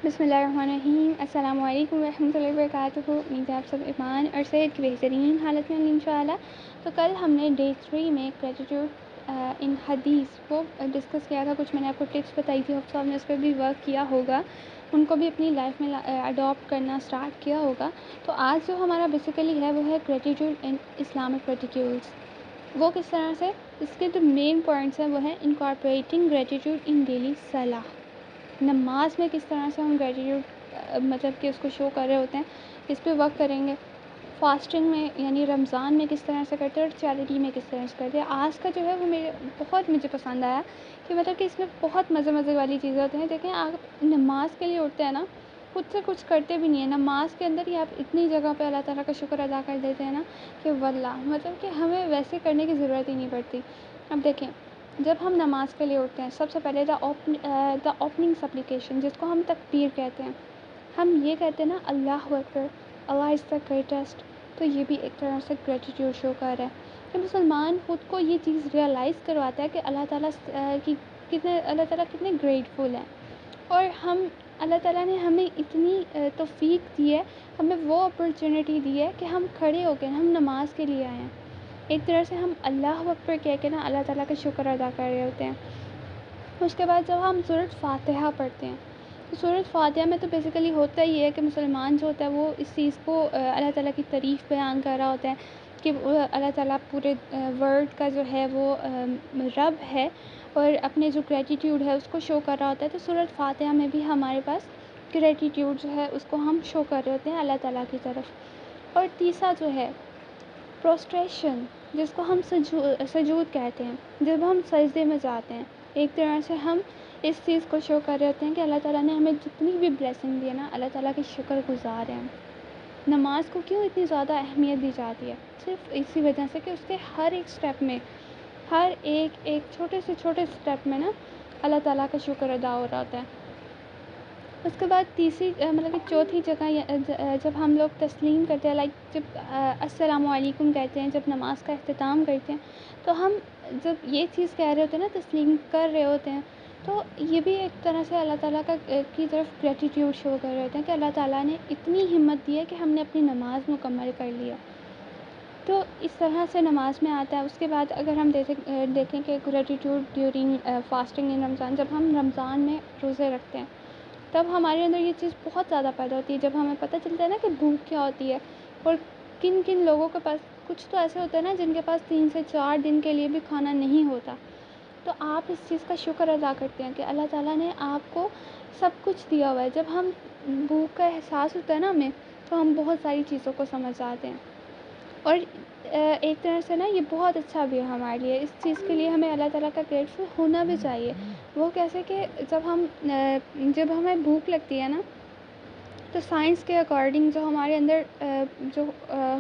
بسم اللہ الرحمن الرحیم۔ السلام علیکم ورحمۃ اللہ وبرکاتہ۔ امید ہے آپ سب ایمان اور صحت کی بہترین حالت میں ہوں گے انشاءاللہ۔ تو کل ہم نے ڈے 3 میں گریٹیٹیوڈ ان حدیث کو ڈسکس کیا تھا۔ کچھ میں نے آپ کو ٹپس بتائی تھی، ہوپ سو آپ نے اس پہ بھی ورک کیا ہوگا، ان کو بھی اپنی لائف میں اڈاپٹ کرنا اسٹارٹ کیا ہوگا۔ تو آج جو ہمارا بیسیکلی ہے وہ ہے گریٹیٹیوڈ ان اسلامک پریکٹیکلز۔ وہ کس طرح سے، اس کے جو مین پوائنٹس ہیں وہ ہیں انکارپوریٹنگ گریٹیٹیوڈ ان ڈیلی صلاح۔ نماز میں کس طرح سے ہم گریٹیٹیوڈ مطلب کہ اس کو شو کر رہے ہوتے ہیں، اس پہ ورک کریں گے۔ فاسٹنگ میں یعنی رمضان میں کس طرح سے کرتے ہیں اور چیریٹی میں کس طرح سے کرتے ہیں۔ آج کا جو ہے وہ مجھے پسند آیا کہ مطلب کہ اس میں بہت مزے والی چیزیں ہوتی ہیں۔ دیکھیں، آپ نماز کے لیے اٹھتے ہیں نا، خود سے کچھ کرتے بھی نہیں ہیں، نماز کے اندر ہی آپ اتنی جگہ پہ اللہ تعالیٰ کا شکر ادا کر دیتے ہیں نا کہ واللہ مطلب کہ ہمیں ویسے کرنے کی ضرورت ہی نہیں پڑتی۔ اب دیکھیں، جب ہم نماز کے لیے اٹھتے ہیں، سب سے پہلے دا اوپننگ سپلیکیشن، جس کو ہم تکبیر کہتے ہیں، ہم یہ کہتے ہیں نا اللہ اکبر، اللہ از دا گریٹسٹ۔ تو یہ بھی ایک طرح سے گریٹیٹیوڈ شو کر رہا ہے کہ مسلمان خود کو یہ چیز ریئلائز کرواتا ہے کہ اللہ تعالیٰ کتنے گریٹفل ہیں، اور اللہ تعالیٰ نے ہمیں اتنی توفیق دی ہے، ہمیں وہ اپرچونٹی دی ہے کہ ہم کھڑے ہو کے ہم نماز کے لیے آئے ہیں۔ ایک طرح سے ہم اللہ اکبر کہہ کے نا اللہ تعالیٰ کا شکر ادا کر رہے ہوتے ہیں۔ اس کے بعد جب ہم سورۃ فاتحہ پڑھتے ہیں، تو سورۃ فاتحہ میں تو بیسیکلی ہوتا ہی ہے کہ مسلمان جو ہوتا ہے وہ اس چیز کو اللہ تعالیٰ کی تعریف بیان کر رہا ہوتا ہے کہ اللہ تعالیٰ پورے ورلڈ کا جو ہے وہ رب ہے، اور اپنے جو گریٹیٹیوڈ ہے اس کو شو کر رہا ہوتا ہے۔ تو سورۃ فاتحہ میں بھی ہمارے پاس گریٹیٹیوڈ جو ہے اس کو ہم شو کر رہے ہوتے ہیں اللہ تعالیٰ کی طرف۔ اور تیسرا جو ہے پروسٹریشن، جس کو ہم سجود کہتے ہیں، جب ہم سجدے میں جاتے ہیں، ایک طرح سے ہم اس چیز کو شو کر رہے ہوتے ہیں کہ اللہ تعالیٰ نے ہمیں جتنی بھی بلیسنگ دی ہے نا، اللہ تعالیٰ کے شکر گزار ہیں۔ نماز کو کیوں اتنی زیادہ اہمیت دی جاتی ہے؟ صرف اسی وجہ سے کہ اس کے ہر ایک سٹیپ میں، ہر ایک چھوٹے سے چھوٹے سٹیپ میں نا اللہ تعالیٰ کا شکر ادا ہو رہا ہوتا ہے۔ اس کے بعد تیسری مطلب کہ چوتھی جگہ جب ہم لوگ تسلیم کرتے ہیں، لائک جب السلام علیکم کہتے ہیں، جب نماز کا اختتام کرتے ہیں، تو ہم جب یہ چیز کہہ رہے ہوتے ہیں نا، تسلیم کر رہے ہوتے ہیں، تو یہ بھی ایک طرح سے اللہ تعالیٰ کی طرف گریٹیٹیوڈ شو کر رہے ہوتے ہیں کہ اللہ تعالیٰ نے اتنی ہمت دی ہے کہ ہم نے اپنی نماز مکمل کر لیا۔ تو اس طرح سے نماز میں آتا ہے۔ اس کے بعد اگر ہم دیکھیں کہ گریٹیٹیوڈ ڈیورنگ فاسٹنگ ان رمضان، جب ہم رمضان میں روزے رکھتے ہیں تب ہمارے اندر یہ چیز بہت زیادہ پیدا ہوتی ہے، جب ہمیں پتہ چلتا ہے نا کہ بھوک کیا ہوتی ہے، اور کن کن لوگوں کے پاس، کچھ تو ایسے ہوتے ہیں نا جن کے پاس 3 سے 4 دن کے لیے بھی کھانا نہیں ہوتا۔ تو آپ اس چیز کا شکر ادا کرتے ہیں کہ اللہ تعالیٰ نے آپ کو سب کچھ دیا ہوا ہے۔ جب ہم بھوک کا احساس ہوتا ہے نا ہمیں، تو ہم بہت ساری چیزوں کو سمجھ جاتے ہیں، اور ایک طرح سے نا یہ بہت اچھا بھی ہے ہمارے لیے۔ اس چیز کے لیے ہمیں اللہ تعالیٰ کا گریٹفل ہونا بھی چاہیے۔ وہ کیسے کہ جب ہمیں بھوک لگتی ہے نا، تو سائنس کے اکارڈنگ جو ہمارے اندر جو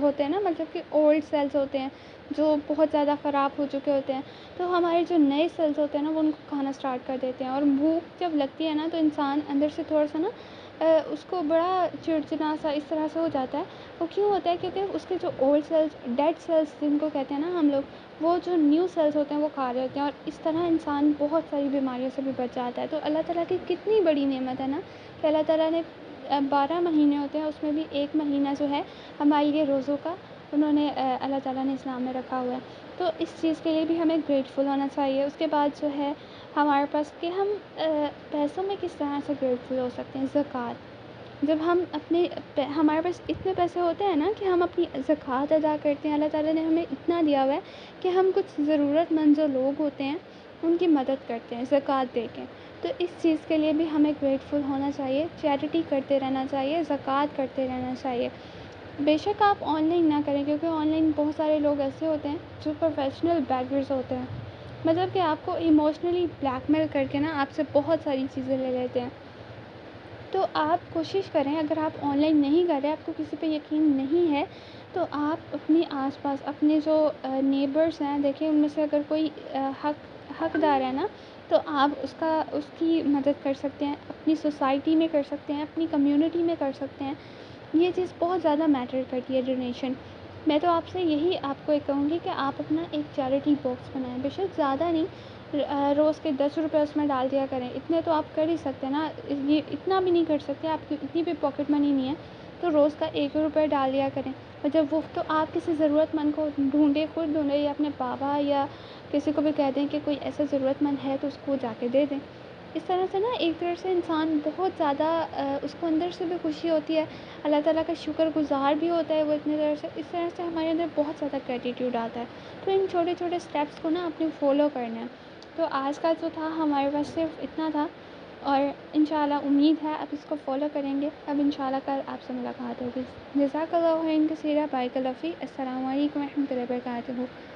ہوتے ہیں نا، مطلب کہ اولڈ سیلز ہوتے ہیں جو بہت زیادہ خراب ہو چکے ہوتے ہیں، تو ہمارے جو نئے سیلز ہوتے ہیں نا وہ ان کو کھانا اسٹارٹ کر دیتے ہیں، اور بھوک جب لگتی ہے نا تو انسان اندر سے تھوڑا سا نا اس کو بڑا چڑچڑا سا اس طرح سے ہو جاتا ہے۔ وہ کیوں ہوتا ہے؟ کیونکہ اس کے جو اولڈ سیلز، ڈیڈ سیلز جن کو کہتے ہیں نا ہم لوگ، وہ جو نیو سیلز ہوتے ہیں وہ کھا رہے ہوتے ہیں، اور اس طرح انسان بہت ساری بیماریوں سے بھی بچ جاتا ہے۔ تو اللہ تعالیٰ کی کتنی بڑی نعمت ہے نا کہ اللہ تعالیٰ نے 12 مہینے ہوتے ہیں، اس میں بھی ایک مہینہ جو ہے ہمارے لیے روزوں کا انہوں نے اللہ تعالیٰ نے اسلام میں رکھا ہوا ہے۔ تو اس چیز کے لیے بھی ہمیں گریٹفل ہونا چاہیے۔ اس کے بعد جو ہے ہمارے پاس کہ ہم پیسوں میں کس طرح سے گریٹفل ہو سکتے ہیں۔ زکوٰۃ، جب ہم ہمارے پاس اتنے پیسے ہوتے ہیں نا کہ ہم اپنی زکوٰۃ ادا کرتے ہیں، اللہ تعالیٰ نے ہمیں اتنا دیا ہوا ہے کہ ہم کچھ ضرورت مند جو لوگ ہوتے ہیں ان کی مدد کرتے ہیں زکوٰۃ دے کے۔ تو اس چیز کے لیے بھی ہمیں گریٹفل ہونا چاہیے، چیریٹی کرتے رہنا چاہیے، زکوٰۃ کرتے رہنا چاہیے۔ بے شک آپ آن لائن نہ کریں، کیونکہ آن لائن بہت سارے لوگ ایسے ہوتے ہیں جو پروفیشنل بیگرز ہوتے ہیں، مطلب کہ آپ کو ایموشنلی بلیک میل کر کے نا آپ سے بہت ساری چیزیں لے لیتے ہیں۔ تو آپ کوشش کریں، اگر آپ آن لائن نہیں کر رہے، آپ کو کسی پہ یقین نہیں ہے، تو آپ اپنے آس پاس اپنے جو نیبرز ہیں، دیکھیں ان میں سے اگر کوئی حقدار ہے نا، تو آپ اس کی مدد کر سکتے ہیں، اپنی سوسائٹی میں کر سکتے ہیں، اپنی کمیونٹی میں کر سکتے ہیں۔ یہ چیز بہت زیادہ میٹر کرتی ہے، ڈونیشن۔ میں تو آپ سے یہی آپ کو کہوں گی کہ آپ اپنا ایک چیریٹی باکس بنائیں، بے شک زیادہ نہیں، روز کے 10 روپے اس میں ڈال دیا کریں. اتنے تو آپ کر ہی سکتے ہیں نا. یہ اتنا بھی نہیں کر سکتے, آپ کی اتنی بھی پاکٹ منی نہیں ہے, تو روز کا 1 روپے ڈال دیا کریں. اور جب وہ تو آپ کسی ضرورت مند کو خود ڈھونڈیں, یا اپنے بابا یا کسی کو بھی کہہ دیں کہ کوئی ایسا ضرورت مند ہے تو اس کو جا کے دے دیں. اس طرح سے نا ایک طرح سے انسان بہت زیادہ اس کو اندر سے بھی خوشی ہوتی ہے, اللہ تعالیٰ کا شکر گزار بھی ہوتا ہے وہ اتنی طرح سے. اس طرح سے ہمارے اندر بہت زیادہ گریٹیٹیوڈ آتا ہے. تو ان چھوٹے چھوٹے اسٹیپس کو نا اپنے فالو کرنا ہے. تو آج کا جو تھا ہمارے پاس صرف اتنا تھا, اور انشاءاللہ امید ہے اب اس کو فالو کریں گے. اب انشاءاللہ کل آپ سے ملاقات ہوگی. جزاک اللہ خیرا کثیرا. بارک اللہ فیک. السلام علیکم ورحمۃ اللہ وبرکاتہ.